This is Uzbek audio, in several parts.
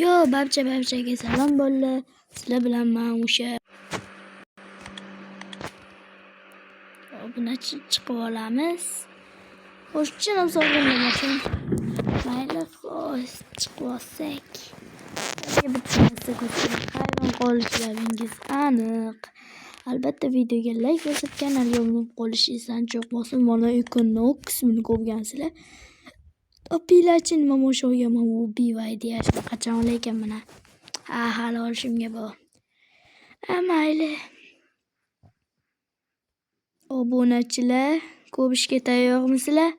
Yo, barchaga salom bo'ldi. Sizlar bilan men o'sha obunachi chiqib olamiz. Xo'shchinim sog'inmasin. Mayli, xo'sh, chiqib olsak. Bitta narsa ko'rsatib hayron qolishlaringiz aniq. Albatta videoga like bosib, kanalga obuna bo'lishingizdan cho'q bo'lsin. Mana Equinox qismini ko'rgansizlar. Opilachin nima o'shaga men u BYD qachon olaykan mana. Hali olishimga bor. Mayli. Obunachilar, ko'rishga tayyormisizlar?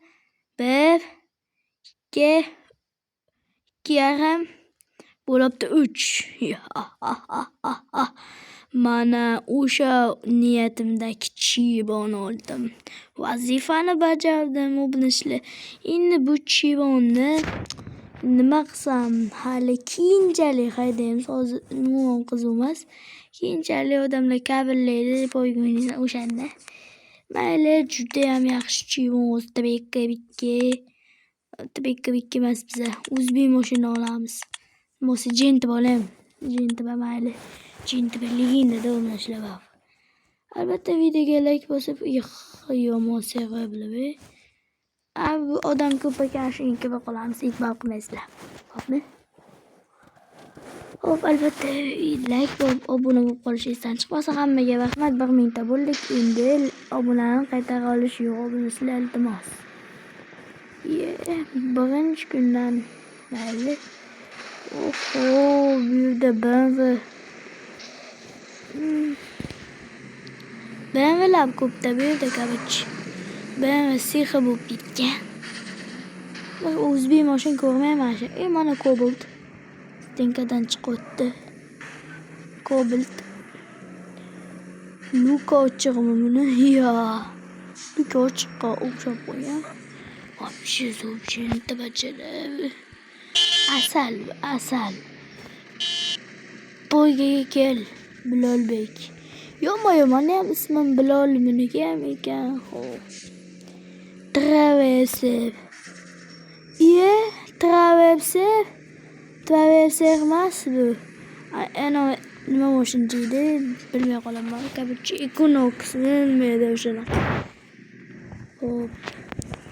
1 2 2,5 bo'libdi 3. Mana o'sha niyatimdagi chivon oldim. Vazifani bajardim obunachilar. Endi bu chivonni nima qilsam, hali keyinchalik haydaymiz. Hozir umuman qiziq emas. Keyinchalik odamlar kabillaydi deb o'ylayman o'shanda. Mayli, juda ham yaxshi chivon o'zi. Tabekka emas biza. O'zbek mashina olamiz. Mo'si jenti bo'lam. Jenti ba mayli. Jenti legenda o'ynashlar bor. Albatta videoga like bosib, yomon sevib bilib. Bu odam ko'p ekan, shunga qolamiz. E'tibor qilmaysizlar. Xo'pmi? Xo'p, albatta like bo'lib, obuna bo'lib qolishingizdan chiqmasa hammaga rahmat. 1000 ta bo'ldik. Endi obunani qaytara olish yo'q, obunachilar iltimos. Birinchi kundan mayli. Oho, bu yerda BMW ko'pda bu yerda korich. BMW sixi bo'lib ketgan. O'zbek mashina ko'rmayman shu. Mana Cobalt. Tenkadan chiqibdi. Cobalt. Luka ochiqmi buni? Yo. Luka ochiqqa o'xshab qo'ygan. Вообще zobchenta bachada. Asal. To'yga kel, Bilolbek. Yo'q, mana ham ismim Bilol meniki ham ekan. Xo'p. Traverser emas bu. Ana nima mashina deydi, bilmay qolaman. Kabichi Equinox nima o'shanaqa. Xo'p.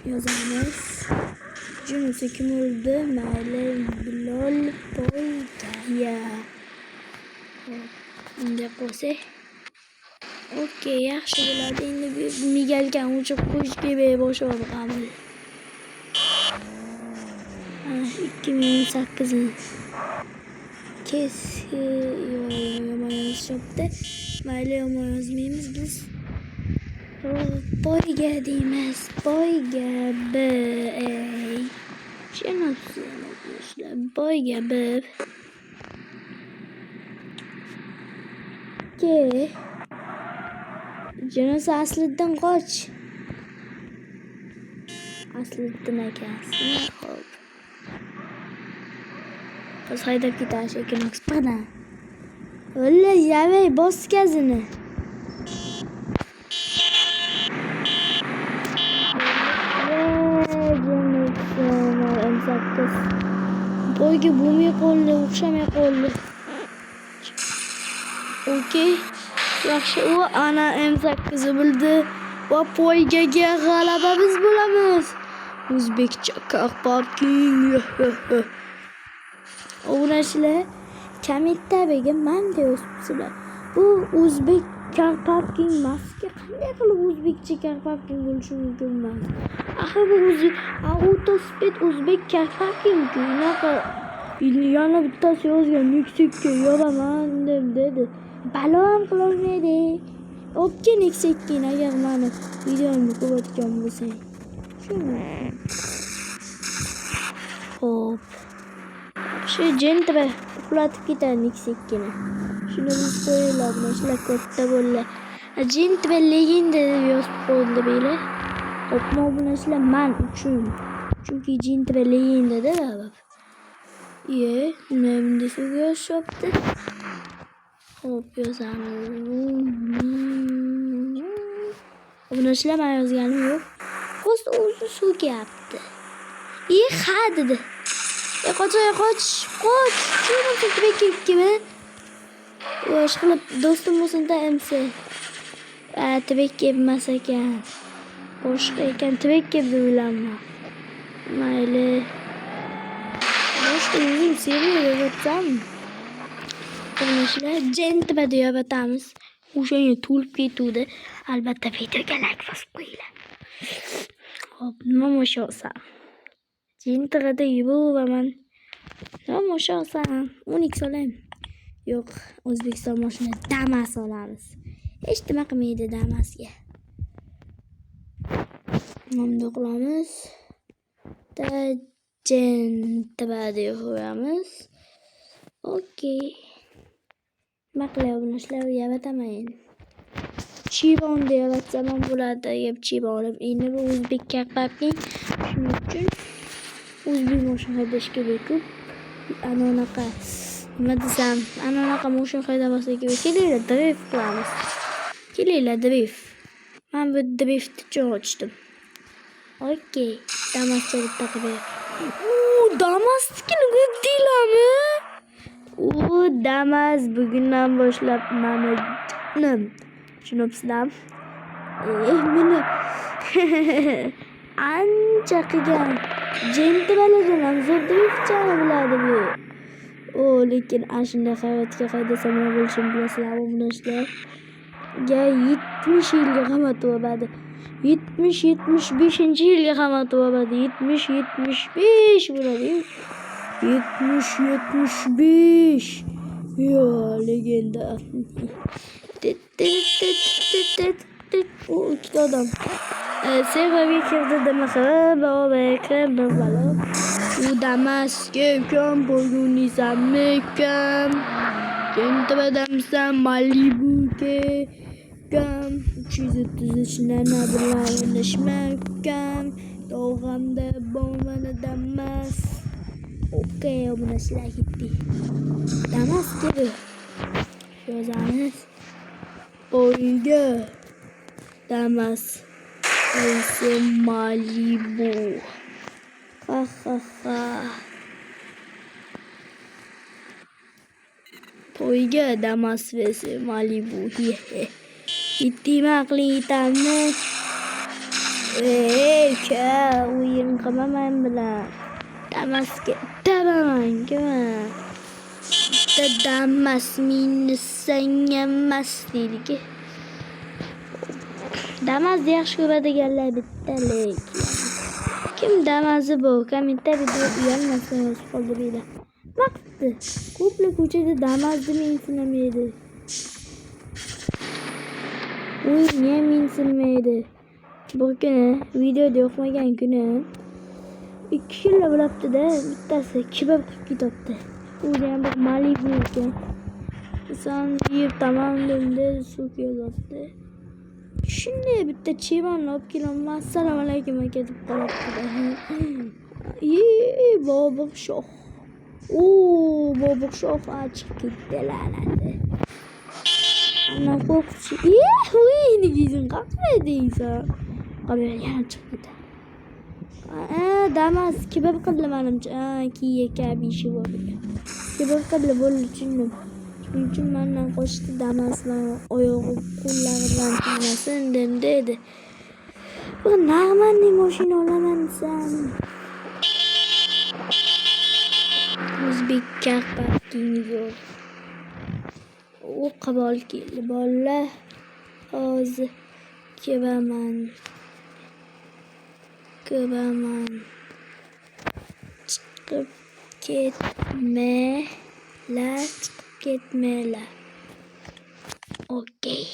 Yozamiz. Junus kim oldu? Mayli, Bilol Poyga. Endi qo'ysak. Okey, yaxshi bo'ladi. Endi migalgan o'chib qo'yishga boshladim. 2008 yomon yozishibdi. Mayli, yomon yozmaymiz biz. Poyga deymiz. Poyga B. Poyga B. Junus Asliddin qoch. Asliddin akasi. Xo'p. Biz haydab ketamiz Equinox birdan. O'lla yavay bos gazini. Poyga bo'lmay qoldi, o'xshamay qoldi. Okey. Yaxshi, u ana M8 bildi. Va poygaga g'alaba biz bo'lamiz. O'zbekcha car parking. Obunachilar, kommentariyaga manda yozibsizlar. Bu o'zbek car parking emas-ku. Qanday qilib o'zbekcha car parking bo'lishi mumkin emas? Axir bu Autosped o'zbek car parking-ku. Unaqa yana bittasi yozgan Nexekka yoraman dedi. Balo ham qilolmaydi. O'pka Nexekka agar meni videomni ko'rayotgan bo'lsang. Shuni. Xo'p. Shu jentra uxlatib ketadi Nexekkani. Shuni biz qo'yinglar, mashina katta bo'ldi. Jentra legenda deb yozib qo'ydi beylar. O'pma obunachilar men uchun. Chunki jentra legenda-da. Nima desa yozishibdi. Xo'p, yozamiz. Obunachilar men yozganim yo'q. Xo'sh, o'zi so'kyapti. Ha dedi. Qoch. bo'lsin tibekka ikkimi? Ishqilib do'stim bo'lsin-da MC. Tibekka emas ekan. Boshqa ekan tibekka deb o'ylayman. Mayli. Boshqa o'zim sevmaydi debsam. Qilmishlar jentba deb atamiz. O'shanga to'lib ketuvdi. Albatta videoga like bosib qo'yinglar. Hop, nima o'sha olsam? Jentrada yuboraman. Nima o'sha olsam? 12 olaymi? Yo'q, O'zbekiston mashina Damas olamiz. Hech nima qilmaydi Damasga. Nima qilamiz? Jentba deb qo'yamiz. Okey. Nima qilyapsizlar? Yavataman. Chivon deyatsam ham bo'ladi, yeb chivon. Endi bu o'zbekka qarabning. Shuning uchun o'zbek mashina haydashga bekib anaqa nima desam, anaqa mashina haydamasa kerak. Kelinglar drift qilamiz. Kelinglar drift. Men bu drift uchun ochdim. Okey. Damascha bitta qilib. Damasnikini ko'rdinglarmi? Damas bugundan boshlab meni tushunibsizlar? Meni ancha qilgan jentbalardan ham zo'r driftchani biladi bu. Lekin ashunda hayotga haydasam nima bo'lishini bilasizlarmi bunashlar? 70 yilga qamat bo'ladi. 70-75-yilga qamat bo'ladi. 70-75 bo'ladi. 70-75. Yo, legenda. Ikkita odam. Serverga kirdi demoqchi. Baobekam balo. U Damasga kam bo'lgunizamekam. Jentbadamsan Malibuga kam. 330 nana bilan o'ynashmakam. Tog'amda bo'lmani Damas. Okey, buni sizlar ketdi. Damas gibi. Yozamiz. Oyga. Damas. Oysa Malibu. Ha ha ha. To'yga Damas vs Malibu. Ittima qiliytamni. O'yin qilmaman bilan. Damasga tabaman kima. Damas minusang emas deydi. Damas yaxshi ko'radiganlar bittalik. Kim Damas'i bu? Kommentda video uyalmasa yozib qoldiringlar. Vaqti. Ko'plar ko'chada Damas'ni mensimaydi. O'yin ham mensimaydi. Bu kuni videoda yo'qmagan kuni 2 kilo bo'libdi-da, bittasi kebab qilib ketibdi. U ham bir Malibu ekan. Inson yeb tamom dedi, suv yozibdi. Shunday bitta chivonni olib kelaman. Assalomu alaykum aka deb qolibdi-da. Bobur shoh. Bobur shoh chiqib ketdi la'nati. Ana qo'rqchi. Nigizing qaqmadingsan. Qabel yana chiqdi. Damas kebab qildi menimcha. Kiye kabishi bor. Kebab qildi bo'ldi tushundim. Shuning uchun mendan qo'shdi Damaslar oyog'i qo'llari bilan tegmasin dedi. Bu Nag'manning mashina olaman desam. O'zbekka parking yo'q. U qabul keldi bolalar. Hozir kebaman. Chiqib ketmelar. Okey.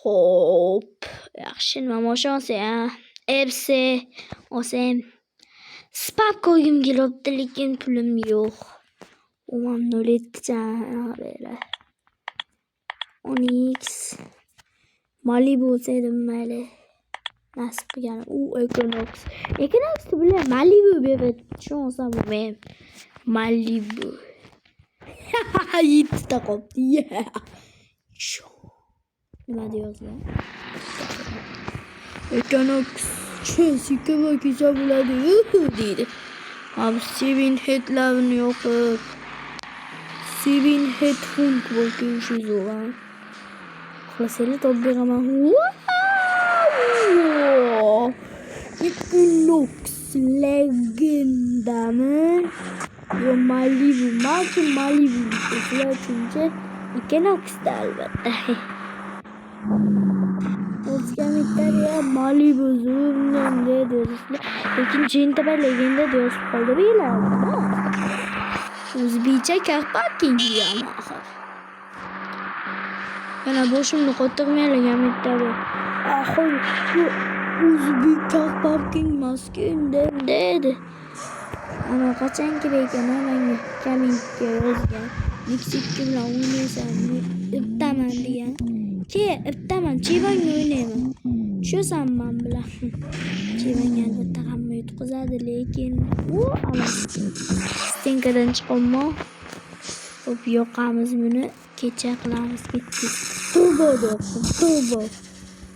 Hop. Yaxshi nima moshonsa, FC olsam. Spap qo'ygim kelibdi, lekin pulim yo'q. U ham 07 beradi. Onyx Malibu olsaydim mayli. Nasib qilgan. Equinox bile Malibu beradi. Shu olsam men Malibu. Yettita qopti. Nima deyapsizlar? Equinox Chelsea bo'ladi deydi. Abi Seven Head'lerini yapıp. Seven Head Hunk bakıyor şu zaman. Klaseli top bir ama. Wow! Equinox legenda mı? Yo Malibu. Belki Malibu bir çünkü Equinox'da elbette. Oscar ya Malibu zoom ne diyoruz? Lekin cinta ben legenda diyoruz. Oldu bir ilerleme. Uzbekçe kahpakin diyor ama. Ben boşumda kottırmayalım tabi. Ahol bu Uzbek kahpakin maskinde dedi. Ama kaçan gibi hemen kemin gözgen. Meksik gibi oynuyorsan iptaman diye. Ki iptaman çivan oynayamam. Şu sanmam bile. Çivan elbette kamma yutkuzadı lekin. Ama stinkadan çıkma. Hop yoqamiz buni kecha qilamiz bitti.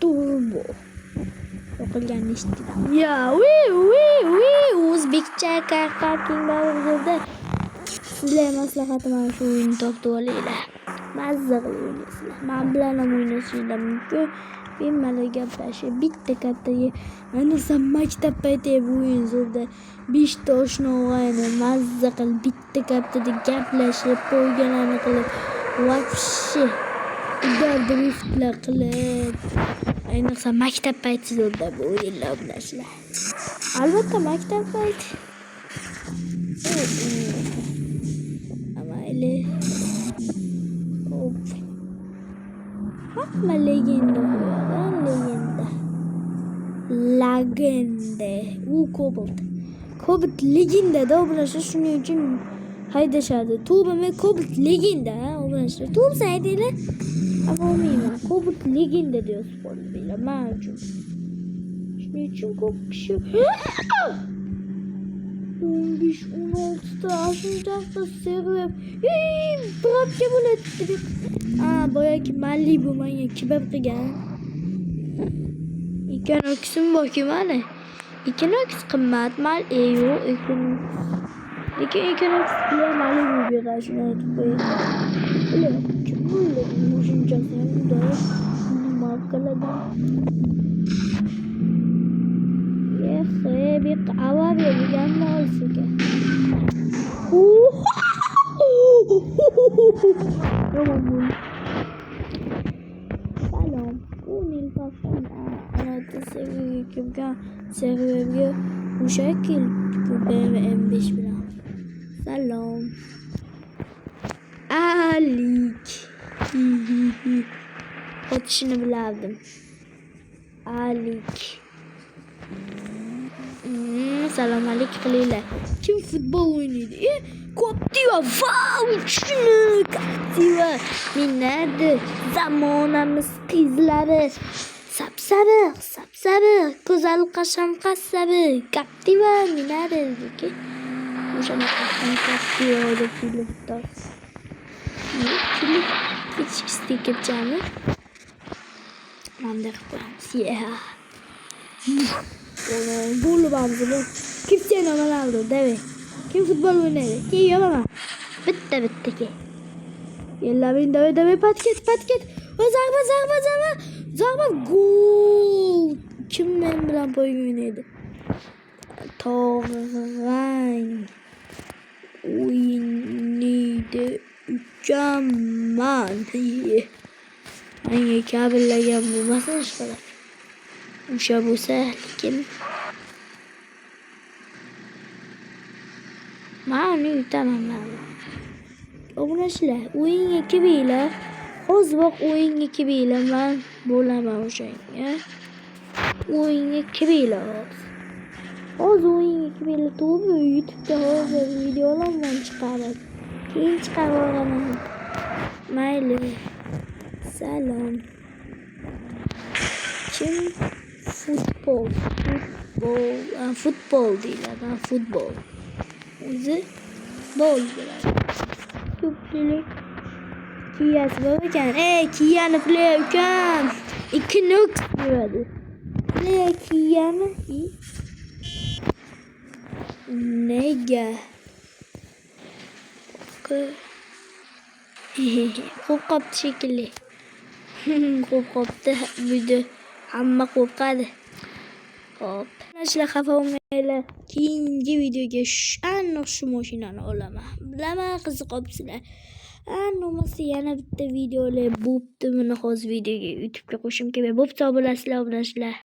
Turbo. Yoqilganini eshitdim. Ya, o'zbekcha kahpaking bor. Sizlar maslahatim mana shu o'yinni topib olinglar. Mazza qilib o'ynaysizlar. Men bilan ham o'ynashinglar mumkin. Bemalol gaplashib bitta kattaga ayniqsa maktab paytida bu o'yin zo'rda 5 ta oshna o'g'ayni mazza qilib bitta kattada gaplashib poygalarni qilib вообще ular driftlar qilib ayniqsa maktab payti zo'rda bu o'yinlar o'ynashlar. Albatta maktab payti. Amayli. Hamma legenda legenda. U Cobalt legenda da o'birashlar shuning uchun haydashadi. To'bimi Cobalt legenda o'birashlar. To'b saydinglar. Avomiyman. Cobalt legenda diyoruz qo'llar. Men uchun. Shuning uchun ko'p kishi 15-16 ashuncha sevib birobga bo'ladi. Boyagi Malibu menga kibab qilgan. Equinox'im borki mana. Equinox qimmat mal yo'q Equinox. Lekin Equinox bilan Malibu beradi shuni aytib qo'yaman. Kim bu shunchasi ham unda markalardan. Bir ava vergan olsiga. Salom. Bu nilpafdan anata sevgiga sevgiga mushakil M5 bilan. Salom. Alik. Otishini bilardim. Alik. Salom alik qilinglar. Kim futbol o'ynaydi? Captiva, wow, shuni Captiva. Minadi zamonamiz qizlari. Sapsariq, go'zal qasham qasabi. Captiva minadi ki. O'shani Captiva deb filmda. Hiç stikerchami. Manda qilamiz. Yeah. Bulu bamzulu. Cristiano Ronaldo demek. Kim futbol oynaydi? Kim yo'qmi? Bitta ki. Yalla men dave patket. Zarba gol. Kim men bilan poyga oynaydi? To'g'rang. O'ynaydi. Uchaman. Menga kabillagan bo'lmasin ishqilib. O'sha bo'lsa, lekin ma'ni yutaman. O'ynashlar, o'yinga kelinglar. Hozir o'yinga kelinglar, men bo'laman o'shanga. O'yinga kelinglar. Hozir o'yinga kelinglar. To'g'ri, YouTube'da hozir videolarni chiqarib, keyin chiqarib olaman. Mayli. Salom. Kim futbol deyiladi. Futbol. O'zi bol bo'ladi. Ko'pchilik Kiyasi bor ekan. Kiyani play ekan. Equinox bo'ladi. Play Kiyani. Nega? Qo'rqyapti shekilli. Qo'rqyapti. Buyda hamma qo'rqadi. Hop. Sizlar xafa bo'lmanglar. Keyingi videoga aniq shu mashinani olaman. Bilaman, qiziqyapsizlar. Nomasi yana bitta videolar bo'pti. Buni hozir videoga YouTube'ga qo'shim kelmay bo'pti, bo'lasizlar, obunachlar.